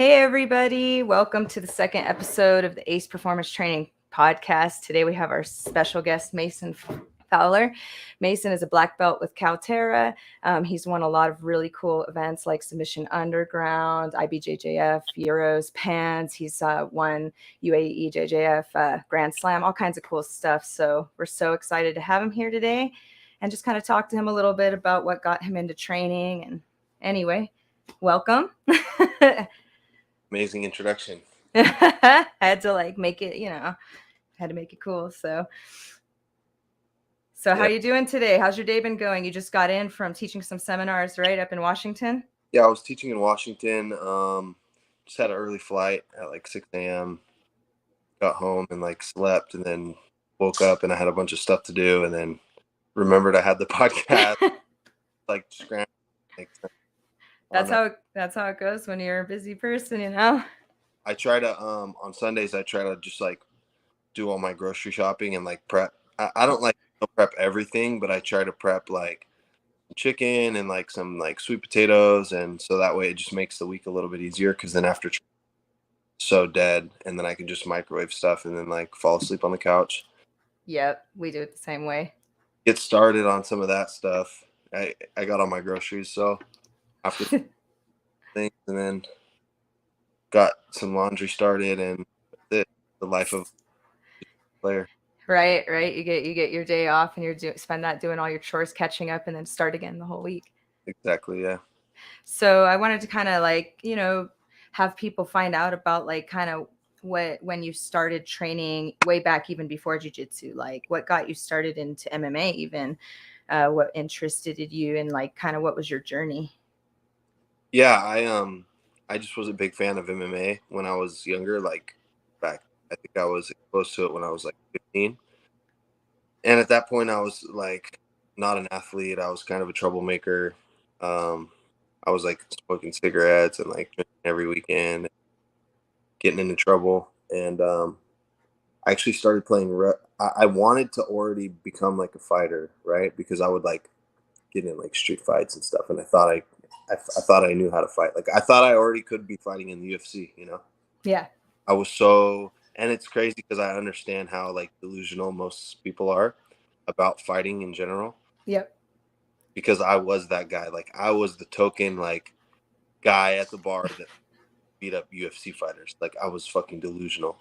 Hey, everybody. Welcome to the second episode of the ACE Performance Training Podcast. Today we have our special guest, Mason Fowler. Mason is a black belt with Caio Terra. He's won a lot of really cool events like Submission Underground, IBJJF Euros, Pans. He's won UAEJJF Grand Slam, all kinds of cool stuff. So we're so excited to have him here today and just kind of talk to him a little bit about what got him into training. And anyway, welcome. Amazing introduction. I had to make it, had to make it cool. So how you doing today? How's your day been going? You just got in from teaching some seminars, right, up in Washington? Yeah, I was teaching in Washington. Just had an early flight at 6 a.m. Got home and slept, and then woke up and I had a bunch of stuff to do, and then remembered I had the podcast. Scrambled. That's how it goes when you're a busy person, I try to on Sundays I try to just do all my grocery shopping and prep. I don't prep everything, but I try to prep chicken and some sweet potatoes, and so that way it just makes the week a little bit easier, because then after so dead, and then I can just microwave stuff and then fall asleep on the couch. Yep, we do it the same way. Get started on some of that stuff. I got all my groceries, so after things, and then got some laundry started, and the life of a player. Right. You get your day off, and spend that doing all your chores, catching up, and then start again the whole week. Exactly, yeah. So I wanted to kind of have people find out about when you started training way back, even before jiu-jitsu, what got you started into MMA, even what interested you, and what was your journey? Yeah, I just was a big fan of MMA when I was younger. Back, I think I was exposed to it when I was 15. And at that point, I was not an athlete. I was kind of a troublemaker. I was smoking cigarettes and drinking every weekend, getting into trouble. And I actually started playing. I wanted to already become a fighter, right? Because I would get in street fights and stuff, and I thought I knew how to fight. I thought I already could be fighting in the UFC, Yeah. I was so, and it's crazy because I understand how delusional most people are about fighting in general. Yep. Because I was that guy. I was the token guy at the bar that beat up UFC fighters. I was fucking delusional.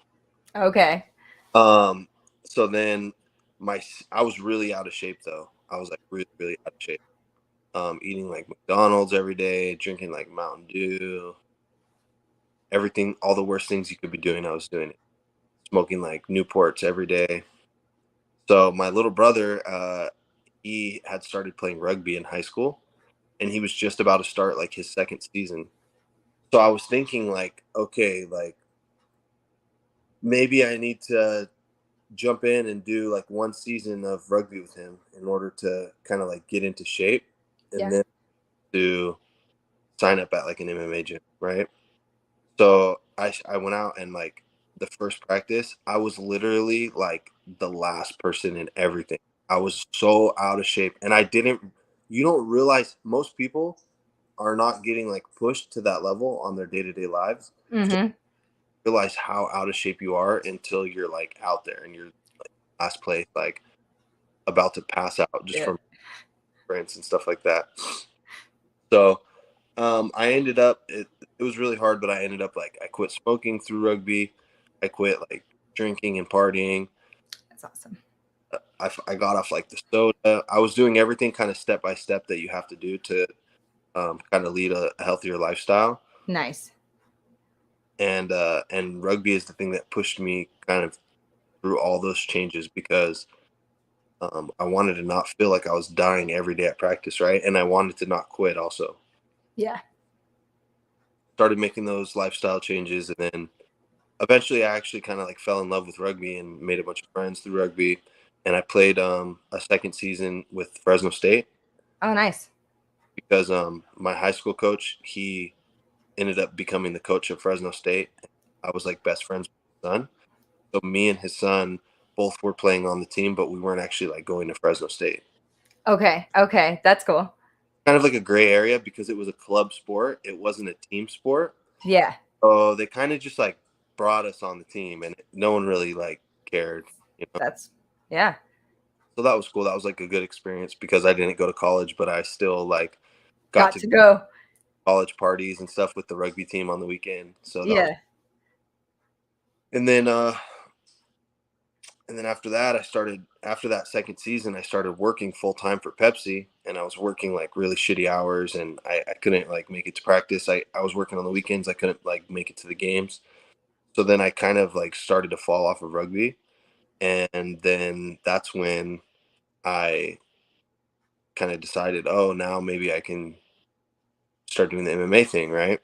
Okay. So then I was really out of shape though. I was really, really out of shape. Eating McDonald's every day, drinking Mountain Dew, everything, all the worst things you could be doing, I was doing it. Smoking Newports every day. So my little brother, he had started playing rugby in high school, and he was just about to start his second season. So I was thinking okay, maybe I need to jump in and do one season of rugby with him in order to kind of get into shape. And then to sign up at an MMA gym, right? So I went out, and the first practice, I was literally the last person in everything. I was so out of shape, and you don't realize most people are not getting pushed to that level on their day-to-day lives. Mm-hmm. So realize how out of shape you are until you're out there and you're last place, about to pass out just from sprints and stuff like that. So I ended up, it was really hard, but I ended up I quit smoking through rugby. I quit drinking and partying. That's awesome. I got off the soda. I was doing everything kind of step by step that you have to do to kind of lead a healthier lifestyle. Nice. And rugby is the thing that pushed me kind of through all those changes, because I wanted to not feel like I was dying every day at practice, right? And I wanted to not quit also. Yeah. Started making those lifestyle changes, and then eventually I actually kind of fell in love with rugby and made a bunch of friends through rugby. And I played a second season with Fresno State. Oh, nice. Because my high school coach, he ended up becoming the coach of Fresno State. I was best friends with his son. So me and his son both were playing on the team, but we weren't actually going to Fresno State. Okay. That's cool. Kind of a gray area, because it was a club sport. It wasn't a team sport. Yeah. Oh, they kind of just like brought us on the team, and no one really like cared, you know. Yeah. So that was cool. That was like a good experience because I didn't go to college, but I still like got Got to to go. college parties and stuff with the rugby team on the weekend. So that was, Yeah. and then after that, after that second season, I started working full time for Pepsi, and I was working like really shitty hours, and I couldn't like make it to practice. I was working on the weekends. I couldn't like make it to the games. So then I kind of like started to fall off of rugby. And then that's when I kind of decided, oh, now maybe I can start doing the MMA thing, right?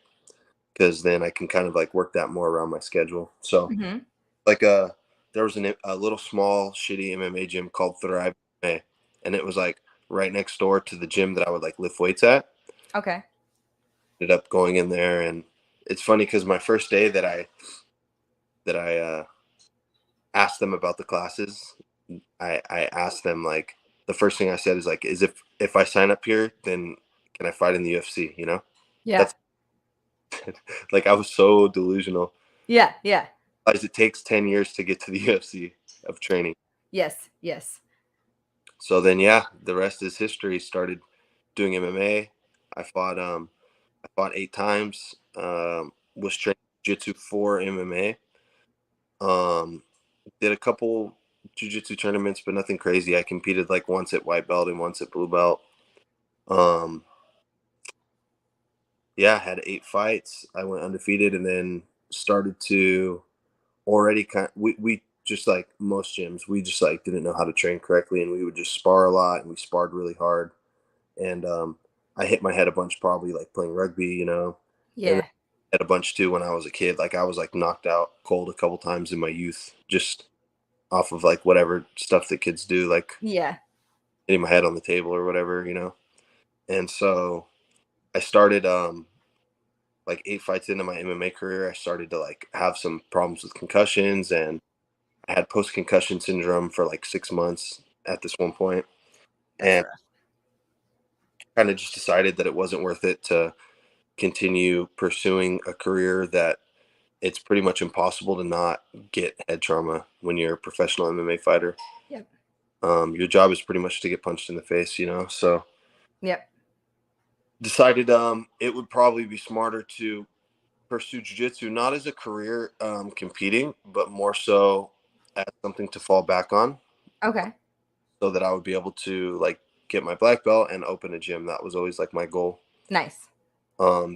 Because then I can kind of like work that more around my schedule. So Hmm. like there was a little small shitty MMA gym called Thrive MMA, and it was like right next door to the gym that I would like lift weights at. Okay. Ended up going in there, and it's funny because my first day that I asked them about the classes, I asked them like the first thing I said is like, is if I sign up here, then can I fight in the UFC? You know, Yeah. that's like I was so delusional. Yeah. Yeah. As it takes 10 years to get to the UFC of training. Yes. Yes. So then, yeah, the rest is history. Started doing MMA. I fought I fought 8 times. Was training jiu-jitsu for MMA. Did a couple jiu-jitsu tournaments, but nothing crazy. I competed like once at white belt and once at blue belt. Um, yeah, had 8 fights. I went undefeated, and then started to already we just like most gyms, we just like didn't know how to train correctly, and we would just spar a lot, and we sparred really hard. And I hit my head a bunch, probably like playing rugby, you know, and Yeah. had a bunch too when I was a kid. Like I was like knocked out cold a couple times in my youth, just off of like whatever stuff that kids do, like Yeah. hitting my head on the table or whatever, you know. And so I started like 8 fights into my MMA career, I started to like have some problems with concussions, and I had post concussion syndrome for like 6 months at this one point, That's and rough. kind of just decided that it wasn't worth it to continue pursuing a career that it's pretty much impossible to not get head trauma when you're a professional MMA fighter. Yep. Your job is pretty much to get punched in the face, you know. So Yep. decided it would probably be smarter to pursue jiu-jitsu not as a career competing, but more so as something to fall back on, Okay. so that I would be able to like get my black belt and open a gym. That was always like my goal. Nice.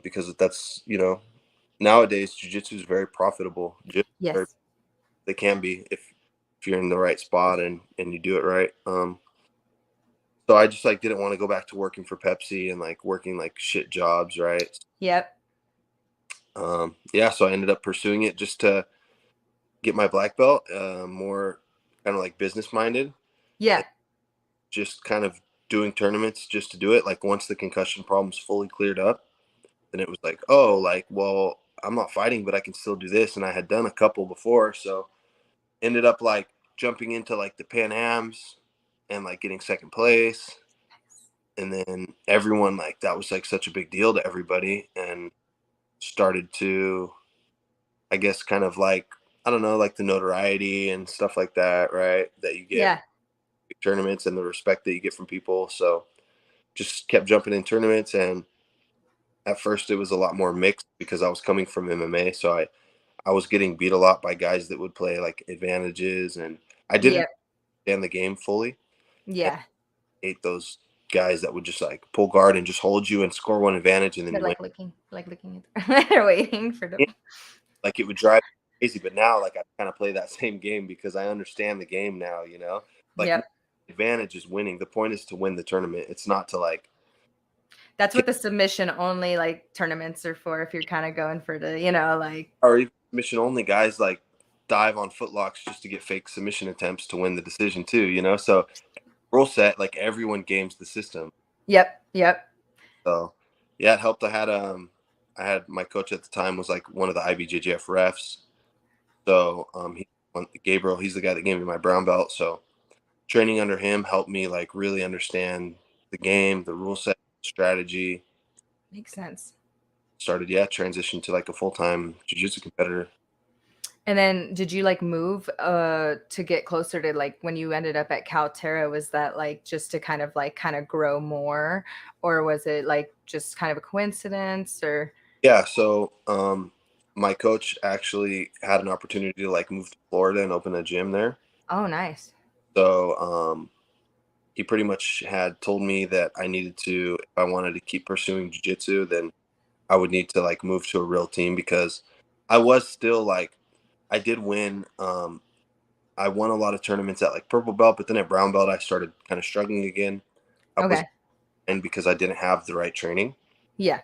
Because that's, you know, nowadays jiu-jitsu is very profitable. Yes. They can be if you're in the right spot and you do it right. So I just like didn't want to go back to working for Pepsi and like working like shit jobs, right? Yep. Yeah, so I ended up pursuing it just to get my black belt, more kind of like business minded, Yeah. and just kind of doing tournaments just to do it. Like once the concussion problems fully cleared up, then it was like, oh, like, well, I'm not fighting, but I can still do this. And I had done a couple before. So ended up like jumping into like the Pan Ams and like getting second place. And then everyone, like, that was like such a big deal to everybody, and started to, I guess, kind of like, I don't know, like the notoriety and stuff like that, right? That you get Yeah. big tournaments and the respect that you get from people. So just kept jumping in tournaments. And at first it was a lot more mixed because I was coming from MMA. So I was getting beat a lot by guys that would play like advantages, and I didn't Yep. understand the game fully. And Yeah. I hate those guys that would just like pull guard and just hold you and score one advantage and then They're you win. like looking at they're waiting for the Like it would drive me crazy. But now like I kind of play that same game because I understand the game now, you know? Like Yep. advantage is winning. The point is to win the tournament. It's not to like That's what the submission only like tournaments are for if you're kind of going for the, like or even submission only guys like dive on footlocks just to get fake submission attempts to win the decision too, you know? So rule set, like everyone games the system. yep. Yep. So yeah, it helped. I had my coach at the time was like one of the IBJJF refs. So Gabriel, he's the guy that gave me my brown belt. So training under him helped me like really understand the game, the rule set, strategy. Makes sense. started, transition to like a full-time jiu-jitsu competitor. And then did you like move to get closer to like when you ended up at Caio Terra, was that like just to kind of grow more, or was it like just kind of a coincidence or? Yeah, so my coach actually had an opportunity to like move to Florida and open a gym there. Oh, nice. So he pretty much had told me that I needed to, if I wanted to keep pursuing jiu-jitsu, then I would need to like move to a real team, because I was still like, I did win. I won a lot of tournaments at like purple belt, but then at brown belt, I started kind of struggling again. I was, Okay. and because I didn't have the right training. Yeah.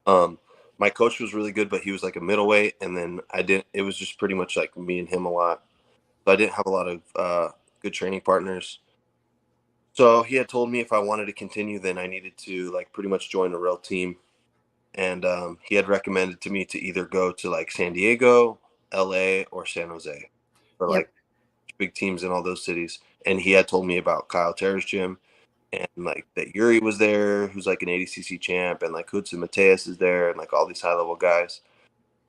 Um, my coach was really good, but he was like a middleweight, and then I didn't. It was just pretty much like me and him a lot. So I didn't have a lot of good training partners. So he had told me if I wanted to continue, then I needed to like pretty much join a real team. And he had recommended to me to either go to like San Diego, LA, or San Jose for Yep. like big teams in all those cities. And he had told me about Caio Terra's gym, and like that Yuri was there, who's like an ADCC champ, and like Hudson Mateus is there, and like all these high level guys.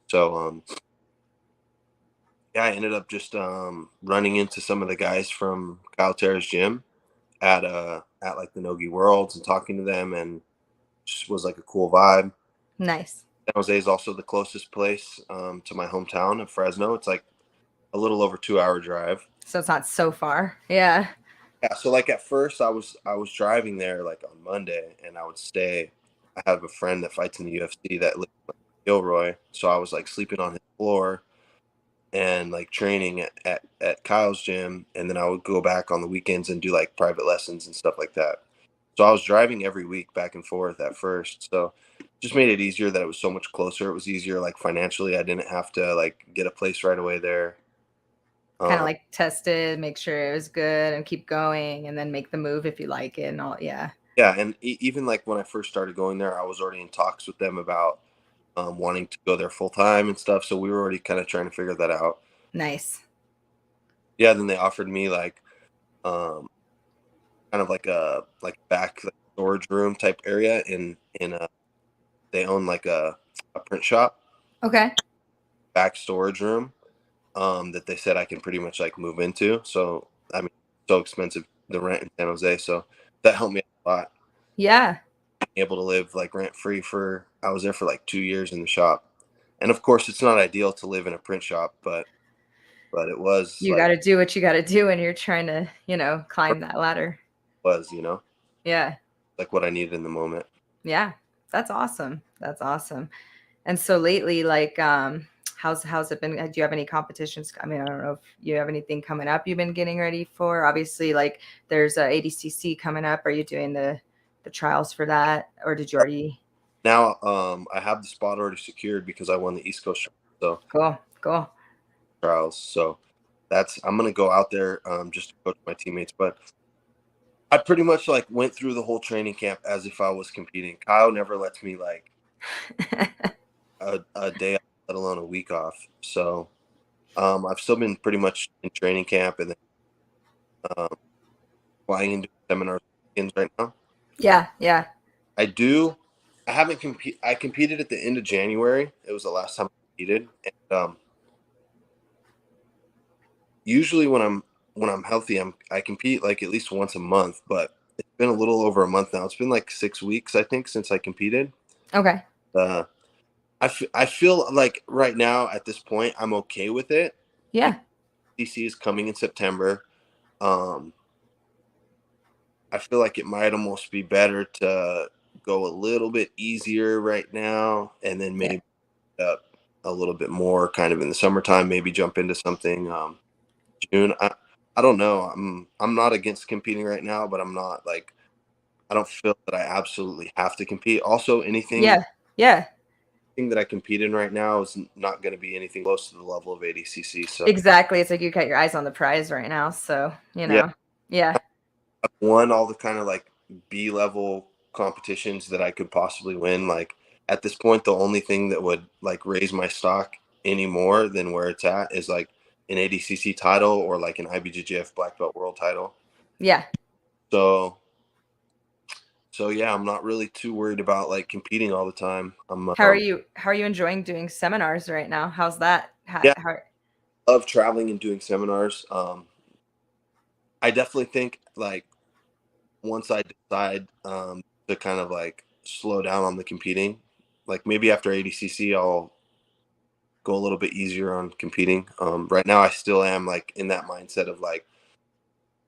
So yeah, I ended up just running into some of the guys from Caio Terra's gym at like the Nogi Worlds and talking to them, and just was like a cool vibe. Nice. San Jose is also the closest place to my hometown of Fresno. It's like a little over 2 hour drive. So it's not so far. Yeah. Yeah, so like at first I was driving there like on Monday, and I would stay. I have a friend that fights in the UFC that lives in Gilroy, so I was like sleeping on his floor and like training at Kyle's gym, and then I would go back on the weekends and do like private lessons and stuff like that. So I was driving every week back and forth at first. So just made it easier that it was so much closer. It was easier like financially. I didn't have to like get a place right away there. Kind of Um, like test it, make sure it was good and keep going and then make the move if you like it and all. Yeah. yeah, and even like when I first started going there, I was already in talks with them about wanting to go there full time and stuff. So we were already kind of trying to figure that out. Nice. Yeah, then they offered me like um, kind of like back like, storage room type area in a, they own like a print shop, Okay. back storage room that they said I can pretty much like move into. So I mean, so expensive the rent in San Jose, so that helped me a lot. Yeah. Being able to live like rent free for, I was there for like 2 years in the shop, and of course it's not ideal to live in a print shop, but it was You got like to do what you got to do when you're trying to, climb that ladder. was Yeah. like what I needed in the moment. Yeah. That's awesome. That's awesome. And so lately, like, how's it been? Do you have any competitions? I mean, I don't know if you have anything coming up you've been getting ready for. Obviously, like there's a ADCC coming up. Are you doing the trials for that, or did you already? Now I have the spot already secured because I won the East Coast Cool, cool. trials. So that's, I'm gonna go out there just to coach my teammates. But I pretty much like went through the whole training camp as if I was competing. Kyle never lets me like a day off, let alone a week off. So I've still been pretty much in training camp, and then um, flying into seminars right now. Yeah, yeah, I do. I haven't compete. I competed at the end of January. It was the last time I competed, and usually when I'm healthy, I compete like at least once a month. But it's been a little over a month now. It's been like 6 weeks, I think, since I competed. okay, Uh, I feel like right now at this point I'm okay with it. yeah, DC is coming in September. Um, I feel like it might almost be better to go a little bit easier right now, and then yeah. maybe up a little bit more kind of in the summertime. Maybe jump into something June. I don't know. I'm not against competing right now, but I'm not like, I don't feel that I absolutely have to compete. Also, anything Yeah, yeah, that I compete in right now is not going to be anything close to the level of ADCC. So exactly. It's like you got your eyes on the prize right now. So, yeah, yeah, I've won all the kind of like B level competitions that I could possibly win. Like at this point, the only thing that would like raise my stock any more than where it's at is like an ADCC title or like an IBJJF Black Belt World title. yeah. So So yeah, I'm not really too worried about like competing all the time. How are you enjoying doing seminars right now? How's that? Yeah, love traveling and doing seminars. I definitely think like once I decide to kind of like slow down on the competing, like maybe after ADCC, I'll go a little bit easier on competing. Right now, I still am like in that mindset of like,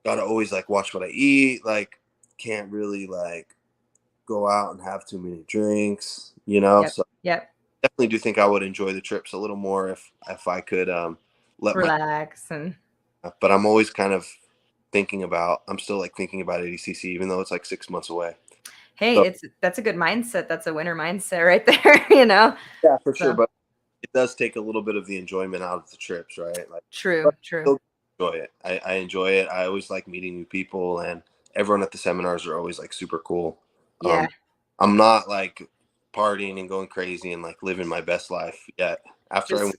gotta always like watch what I eat. Like, can't really like go out and have too many drinks, you know? Yep. So Yep. definitely do think I would enjoy the trips a little more if I could let my, Relax and but I'm always kind of I'm still like thinking about ADCC, even though it's like 6 months away. hey, So that's a good mindset. That's a winner mindset right there, you know? yeah, for sure. So But it does take a little bit of the enjoyment out of the trips, right? Like, true, but I true. still enjoy it. I enjoy it. I always like meeting new people, and everyone at the seminars are always like super cool. Yeah. I'm not like partying and going crazy and like living my best life yet. After I win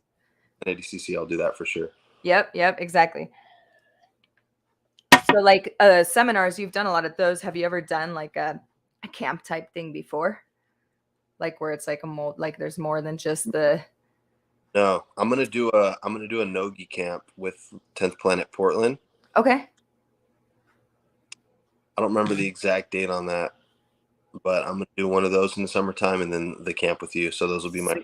Just ADCC, I'll do that for sure. yep, exactly. So like seminars, you've done a lot of those. Have you ever done like a camp type thing before? Like where it's like a mold, like there's more than just the No, I'm gonna do a Nogi camp with 10th Planet Portland. okay. I don't remember the exact date on that, but I'm gonna do one of those in the summertime and then the camp with you. So those will be my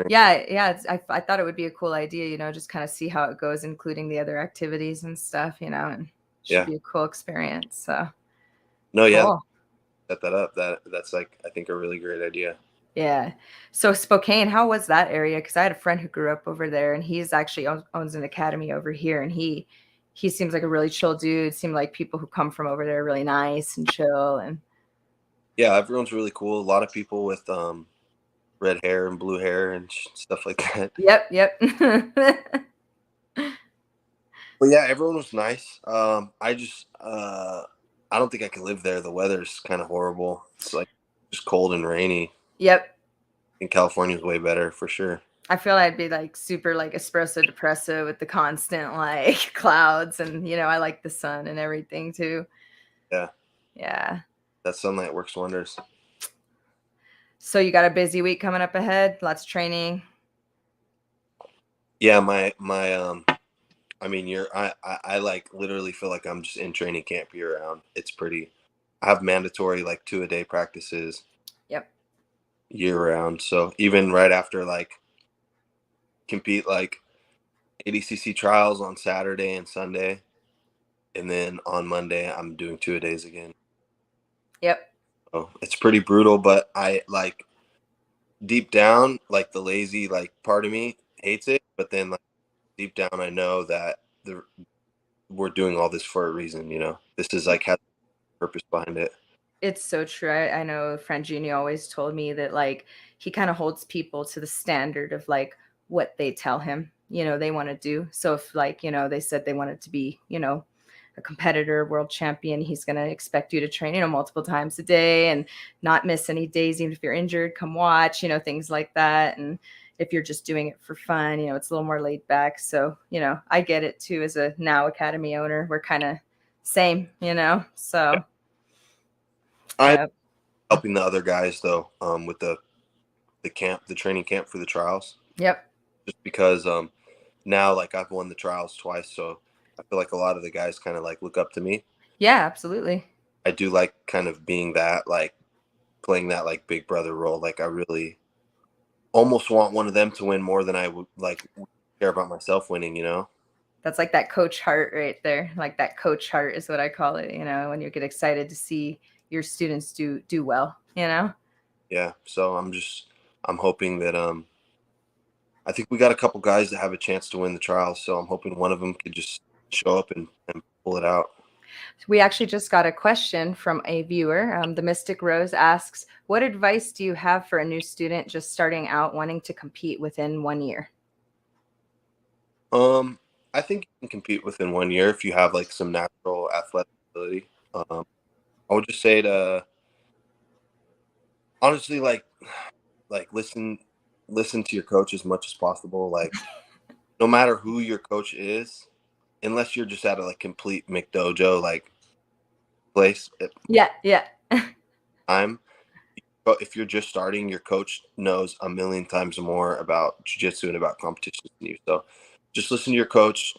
Yeah, I thought it would be a cool idea, you know, just kind of see how it goes, including the other activities and stuff, you know, and should yeah. be a cool experience. So No, yeah, cool. set that up. That's like I think a really great idea. Yeah. So Spokane, how was that area? Because I had a friend who grew up over there, and he's actually owns an academy over here, and he seems like a really chill dude. Seemed like people who come from over there are really nice and chill, and Yeah, everyone's really cool. A lot of people with red hair and blue hair and stuff like that. yep. But yeah, everyone was nice. I don't think I could live there. The weather's kind of horrible. It's like just cold and rainy. Yep. In California is way better for sure. I feel I'd be like super like espresso depresso with the constant like clouds, and you know, I like the sun and everything too. Yeah. Yeah. That sunlight works wonders. So you got a busy week coming up ahead, lots of training. Yeah, I mean I like literally feel like I'm just in training camp year round. I have mandatory like 2-a-day practices. Yep. Year round. So even right after like compete like ADCC trials on Saturday and Sunday, and then on Monday I'm doing 2-a-days again. Yep. So it's pretty brutal, but I like deep down, like the lazy like part of me hates it, but then like deep down I know that we're doing all this for a reason, you know. This is like has purpose behind it. It's so true. I know friend Junior always told me that like he kind of holds people to the standard of like what they tell him, you know, they want to do. So if like, you know, they said they wanted to be, you know, a competitor, world champion, he's going to expect you to train, you know, multiple times a day and not miss any days. Even if you're injured, come watch, you know, things like that. And if you're just doing it for fun, you know, it's a little more laid back. So, you know, I get it too. As a now academy owner, we're kind of same, you know, so. I'm Yeah. helping the other guys though, with the training camp for the trials. Yep. Just because now like I've won the trials twice, so I feel like a lot of the guys kind of like look up to me. Yeah, absolutely. I do like kind of being that like playing that like big brother role. Like I really almost want one of them to win more than I would like care about myself winning, you know? That's like that coach heart right there. Like that coach heart is what I call it, you know, when you get excited to see your students do well, you know? Yeah. So I'm hoping that I think we got a couple guys that have a chance to win the trials, so I'm hoping one of them could just show up and pull it out. We actually just got a question from a viewer. The Mystic Rose asks, what advice do you have for a new student just starting out wanting to compete within 1 year? I think you can compete within 1 year if you have like some natural athletic ability. I would just say to honestly like listen to your coach as much as possible. Like no matter who your coach is, unless you're just at a like complete McDojo like place, Yeah. time. But if you're just starting, your coach knows a million times more about jiu-jitsu and about competition than you. So just listen to your coach.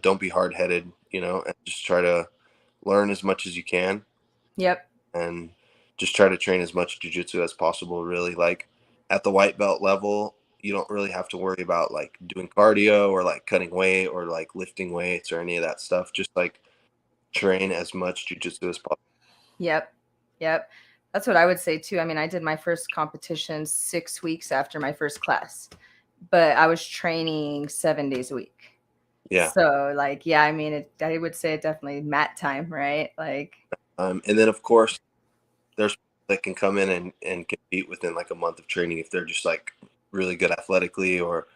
Don't be hard-headed, and just try to learn as much as you can. Yep. And just try to train as much jiu-jitsu as possible, really. Like at the white belt level, you don't really have to worry about like doing cardio or like cutting weight or like lifting weights or any of that stuff. Just like train as much jiu-jitsu as possible. Yep. Yep. That's what I would say too. I mean, I did my first competition 6 weeks after my first class, but I was training 7 days a week. Yeah. So like, yeah, I mean, I would say it definitely mat time, right? Like, and then of course there's people that can come in and compete within like a month of training if they're just like really good athletically, or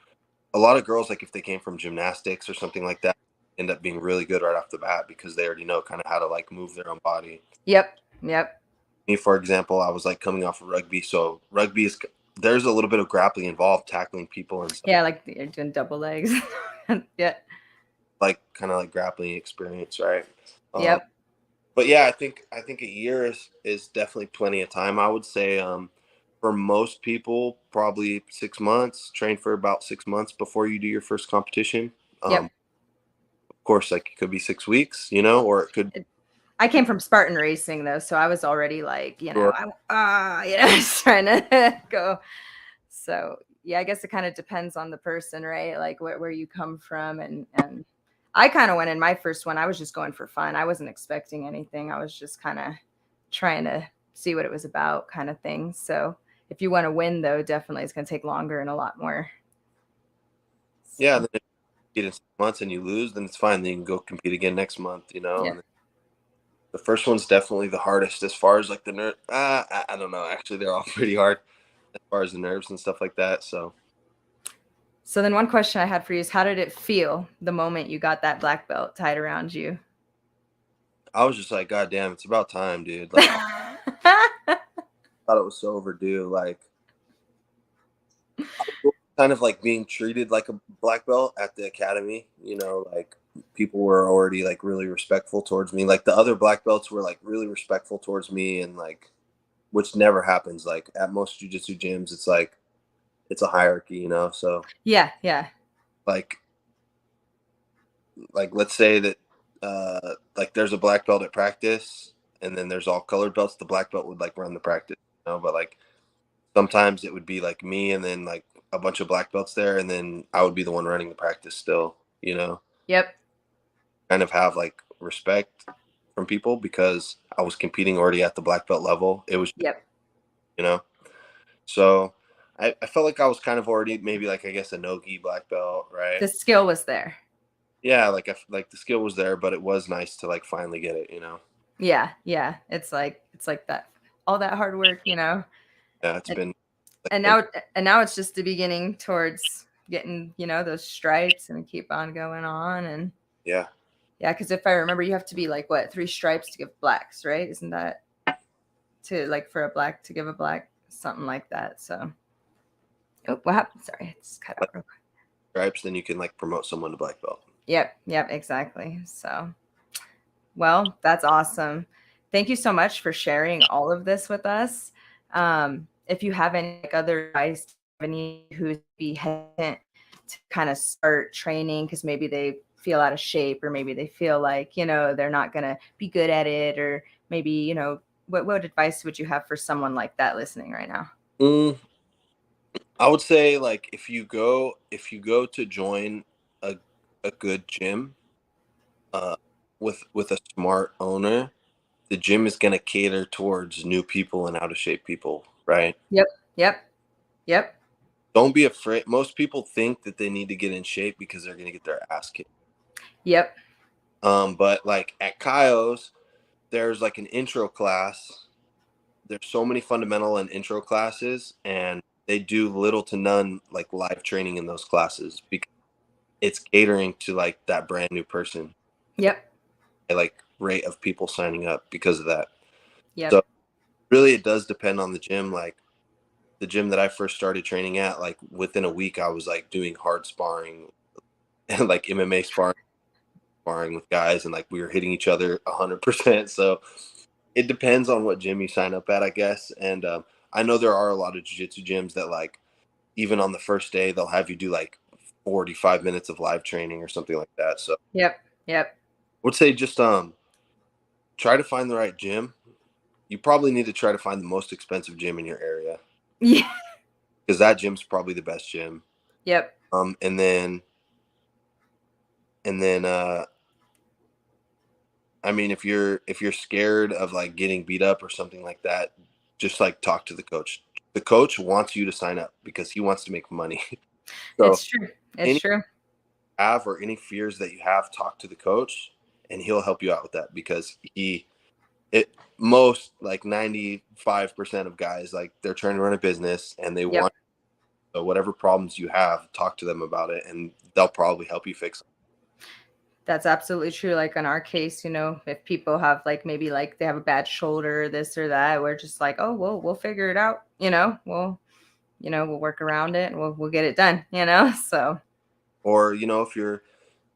a lot of girls, like if they came from gymnastics or something like that, end up being really good right off the bat because they already know kind of how to like move their own body. yep. Yep. Me, for example, I was like coming off of rugby. So rugby there's a little bit of grappling involved, tackling people and stuff. Yeah. Like you're doing double legs. Yeah. Like kind of like grappling experience, right? Yep. But yeah, I think a year is definitely plenty of time. I would say for most people, probably 6 months. Train for about 6 months before you do your first competition. Yep. Of course, like it could be 6 weeks, or it could. I came from Spartan racing though, so I was already like, Or, just trying to go. So yeah, I guess it kind of depends on the person, right? Like where you come from, and I kind of went in my first one. I was just going for fun. I wasn't expecting anything. I was just kind of trying to see what it was about, kind of thing. So if you want to win, though, definitely it's going to take longer and a lot more. So, yeah, then if you get in 6 months and you lose, then it's fine. Then you can go compete again next month. yeah. And the first one's definitely the hardest as far as like the nerve. I don't know. Actually, they're all pretty hard as far as the nerves and stuff like that. So then one question I had for you is, how did it feel the moment you got that black belt tied around you? I was just like, God damn, it's about time, dude. Like, I thought it was so overdue. Like, I was kind of like being treated like a black belt at the academy. Like people were already like really respectful towards me. Like the other black belts were like really respectful towards me, and like, which never happens. Like at most jiu-jitsu gyms, it's like it's a hierarchy, So yeah. like let's say that like there's a black belt at practice, and then there's all colored belts. The black belt would like run the practice, But like sometimes it would be like me and then like a bunch of black belts there, and then I would be the one running the practice still. Yep. Kind of have like respect from people because I was competing already at the black belt level. It was, Yep. So I felt like I was kind of already maybe like I guess a no-gi black belt, right? The skill was there. Yeah, like the skill was there, but it was nice to like finally get it, Yeah. It's like that, all that hard work, Yeah, it's been. And now it's just the beginning towards getting, those stripes, and keep on going on. And Yeah. because if I remember, you have to be like, what, 3 stripes to give blacks, right? Isn't that to like for a black to give a black, something like that? So, oh, what happened? Sorry, it's cut out real quick. Stripes, then you can like promote someone to black belt. Yep, exactly. So, well, that's awesome. Thank you so much for sharing all of this with us. If you have any other advice to any who's be hesitant to kind of start training because maybe they feel out of shape, or maybe they feel like, they're not going to be good at it, or maybe, what advice would you have for someone like that listening right now? I would say like if you go to join a good gym with a smart owner, the gym is going to cater towards new people and out of shape people, right? Yep. Don't be afraid. Most people think that they need to get in shape because they're going to get their ass kicked. Yep. But like at Caio's, there's like an intro class. There's so many fundamental and intro classes, and they do little to none like live training in those classes because it's catering to like that brand new person. Yep. Like rate of people signing up because of that. Yep. So really it does depend on the gym. Like the gym that I first started training at, like within a week I was like doing hard sparring and like MMA sparring with guys, and like we were hitting each other 100%. So it depends on what gym you sign up at, I guess. And I know there are a lot of jiu-jitsu gyms that, like, even on the first day, they'll have you do like 45 minutes of live training or something like that. So Yep. I would say just try to find the right gym. You probably need to try to find the most expensive gym in your area, Yeah. because that gym's probably the best gym. Yep. And then I mean, if you're scared of like getting beat up or something like that, just like talk to the coach. The coach wants you to sign up because he wants to make money. So It's true. It's any true. have or any fears that you have, talk to the coach and he'll help you out with that, because most, like 95% of guys, like, they're trying to run a business and they Yep. want, so whatever problems you have, talk to them about it and they'll probably help you fix them. That's absolutely true. Like in our case, if people have like maybe like they have a bad shoulder, this or that, we're just like, oh, well, we'll figure it out. We'll work around it and we'll get it done, So Or, if you're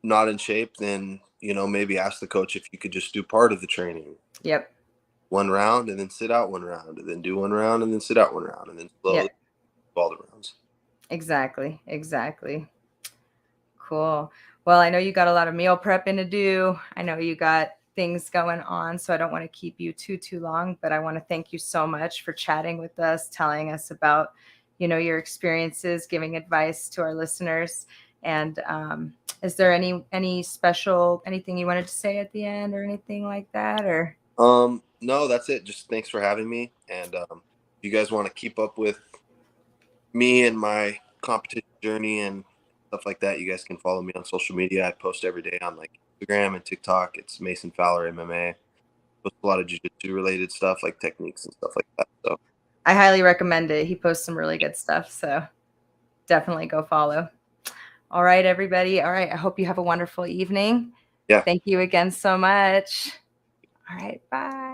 not in shape, then, maybe ask the coach if you could just do part of the training. yep. 1 round and then sit out 1 round, and then do 1 round and then sit out 1 round, and then slowly Yep. do all the rounds. Exactly. Cool. Well, I know you got a lot of meal prepping to do. I know you got things going on, so I don't want to keep you too long, but I want to thank you so much for chatting with us, telling us about, your experiences, giving advice to our listeners. And is there any special, anything you wanted to say at the end or anything like that, or? No, that's it. Just thanks for having me. And if you guys want to keep up with me and my competition journey and stuff like that, you guys can follow me on social media. I post every day on like Instagram and TikTok. It's Mason Fowler MMA. Post a lot of jiu-jitsu related stuff, like techniques and stuff like that. So I highly recommend it. He posts some really good stuff, so definitely go follow. All right, everybody. All right. I hope you have a wonderful evening. yeah. Thank you again so much. All right. Bye.